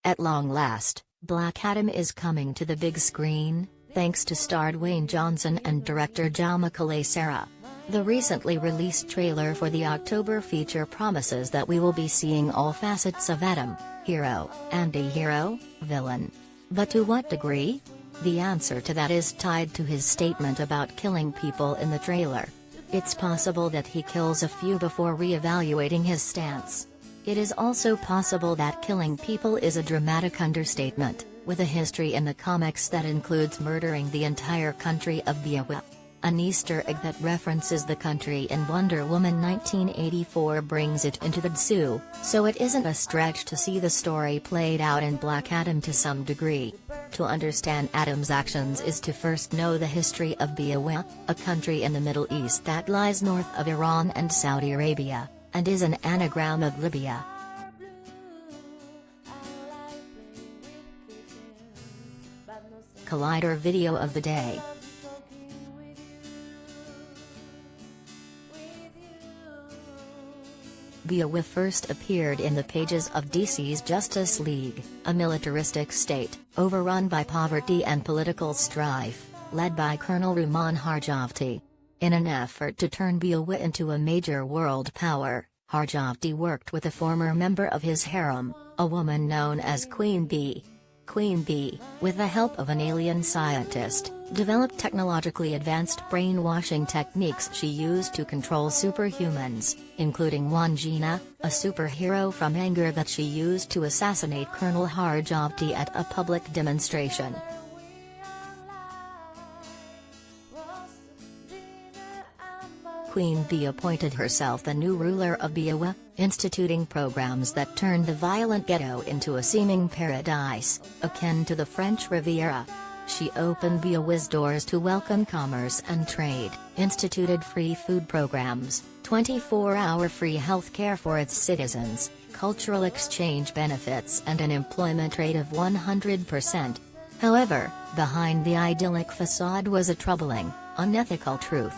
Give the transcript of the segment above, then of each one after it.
At long last, Black Adam is coming to the big screen, thanks to star Dwayne Johnson and director Jaume Collet-Serra. The recently released trailer for the October feature promises that we will be seeing all facets of Adam: hero, anti-hero, villain. But to what degree? The answer to that is tied to his statement about killing people in the trailer. It's possible that he kills a few before re-evaluating his stance. It is also possible that killing people is a dramatic understatement, with a history in the comics that includes murdering the entire country of Biawa. An Easter egg that references the country in Wonder Woman 1984 brings it into the zoo, so it isn't a stretch to see the story played out in Black Adam to some degree. To understand Adam's actions is to first know the history of Biawa, a country in the Middle East that lies north of Iran and Saudi Arabia, and is an anagram of Libya. Collider video of the day. Biawa first appeared in the pages of DC's Justice League, a militaristic state, overrun by poverty and political strife, led by Colonel Rumaan Harjavti. In an effort to turn Biawa into a major world power, Harjavti worked with a former member of his harem, a woman known as Queen Bee. Queen Bee, with the help of an alien scientist, developed technologically advanced brainwashing techniques she used to control superhumans, including Wandjina, a superhero from anger that she used to assassinate Colonel Harjavti at a public demonstration. Queen Bee appointed herself the new ruler of Biawa, instituting programs that turned the violent ghetto into a seeming paradise, akin to the French Riviera. She opened Biawa's doors to welcome commerce and trade, instituted free food programs, 24-hour free health care for its citizens, cultural exchange benefits and an employment rate of 100%. However, behind the idyllic facade was a troubling, unethical truth.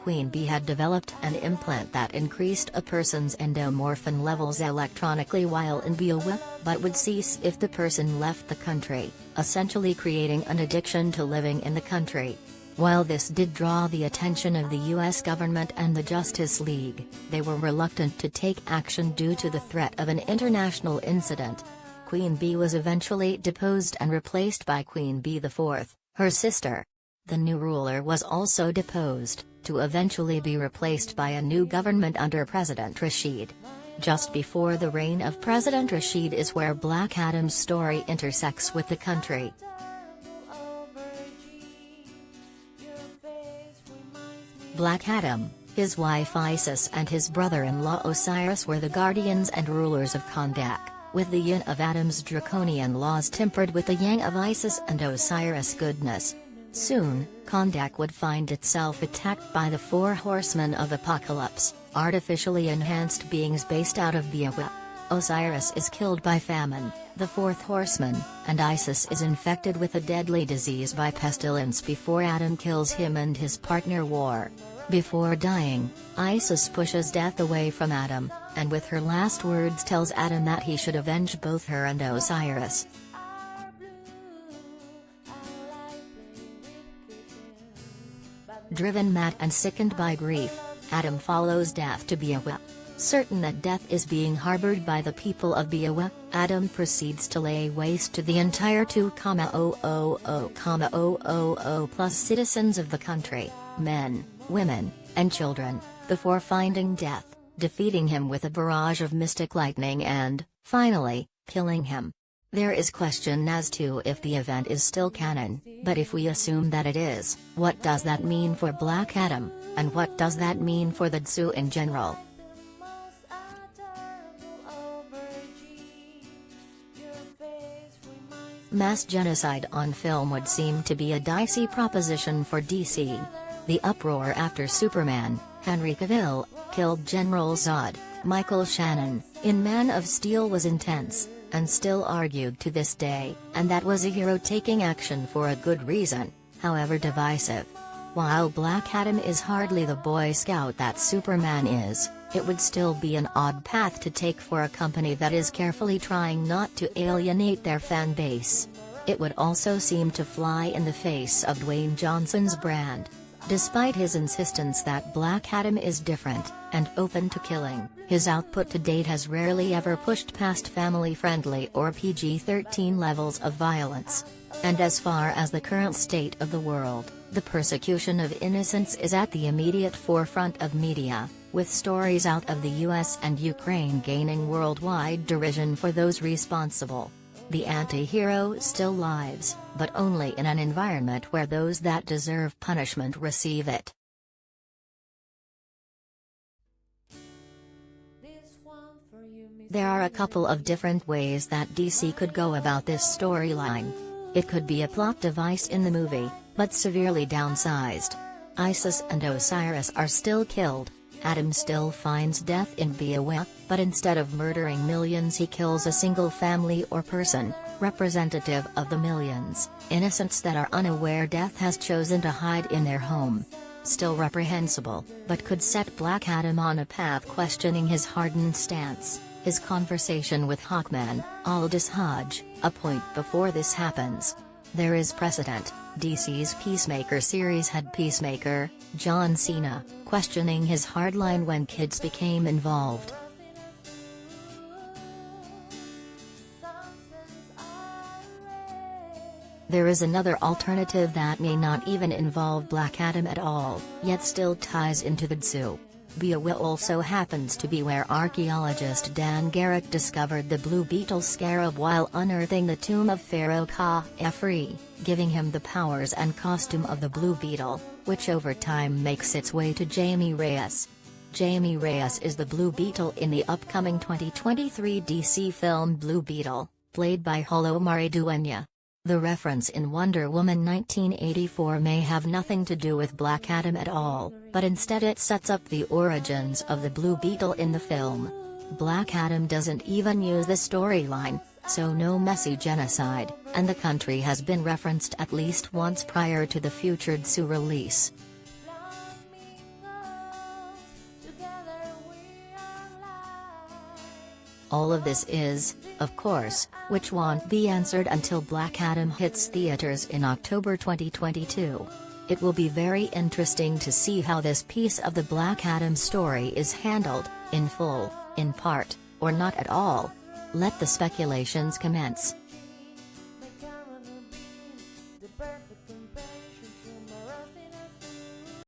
Queen Bee had developed an implant that increased a person's endomorphin levels electronically while in Biawa, but would cease if the person left the country, essentially creating an addiction to living in the country. While this did draw the attention of the US government and the Justice League, they were reluctant to take action due to the threat of an international incident. Queen Bee was eventually deposed and replaced by Queen Bee IV, her sister. The new ruler was also deposed, to eventually be replaced by a new government under President Rashid. Just before the reign of President Rashid is where Black Adam's story intersects with the country. Black Adam, his wife Isis and his brother-in-law Osiris were the guardians and rulers of Kahndaq, with the yin of Adam's draconian laws tempered with the yang of Isis and Osiris' goodness. Soon, Kahndaq would find itself attacked by the four horsemen of apocalypse, artificially enhanced beings based out of Biawa. Osiris is killed by famine, the fourth horseman, and Isis is infected with a deadly disease by pestilence before Adam kills him and his partner War. Before dying, Isis pushes death away from Adam, and with her last words tells Adam that he should avenge both her and Osiris. Driven mad and sickened by grief, Adam follows death to Biawa. Certain that death is being harbored by the people of Biawa, Adam proceeds to lay waste to the entire 2,000,000 plus citizens of the country, men, women, and children, before finding death, defeating him with a barrage of mystic lightning and, finally, killing him. There is question as to if the event is still canon, but if we assume that it is, what does that mean for Black Adam, and what does that mean for the zoo in general? Mass genocide on film would seem to be a dicey proposition for DC. The uproar after Superman, Henry Cavill, killed General Zod, Michael Shannon, in Man of Steel was intense, and still argued to this day, and that was a hero taking action for a good reason, however divisive. While Black Adam is hardly the Boy Scout that Superman is, It would still be an odd path to take for a company that is carefully trying not to alienate their fan base. It would also seem to fly in the face of Dwayne Johnson's brand. Despite his insistence that Black Adam is different, and open to killing, his output to date has rarely ever pushed past family-friendly or PG-13 levels of violence. And as far as the current state of the world, the persecution of innocents is at the immediate forefront of media, with stories out of the US and Ukraine gaining worldwide derision for those responsible. The anti-hero still lives, but only in an environment where those that deserve punishment receive it. There are a couple of different ways that DC could go about this storyline. It could be a plot device in the movie, but severely downsized. Isis and Osiris are still killed. Adam still finds death in Beowa, but instead of murdering millions he kills a single family or person, representative of the millions, innocents that are unaware death has chosen to hide in their home. Still reprehensible, but could set Black Adam on a path questioning his hardened stance. His conversation with Hawkman, Aldous Hodge, a point before this happens. There is precedent. DC's Peacemaker series had Peacemaker, John Cena, questioning his hardline when kids became involved. There is another alternative that may not even involve Black Adam at all, yet still ties into the zoo. Beowa also happens to be where archaeologist Dan Garrett discovered the Blue Beetle scarab while unearthing the tomb of Pharaoh Khafre, giving him the powers and costume of the Blue Beetle, which over time makes its way to Jaime Reyes. Jaime Reyes is the Blue Beetle in the upcoming 2023 DC film Blue Beetle, played by Julio Maridueña. The reference in Wonder Woman 1984 may have nothing to do with Black Adam at all, but instead it sets up the origins of the Blue Beetle in the film. Black Adam doesn't even use the storyline, so no messy genocide, and the country has been referenced at least once prior to the featured Sue release. All of this is, of course, which won't be answered until Black Adam hits theaters in October 2022. It will be very interesting to see how this piece of the Black Adam story is handled, in full, in part, or not at all. Let the speculations commence.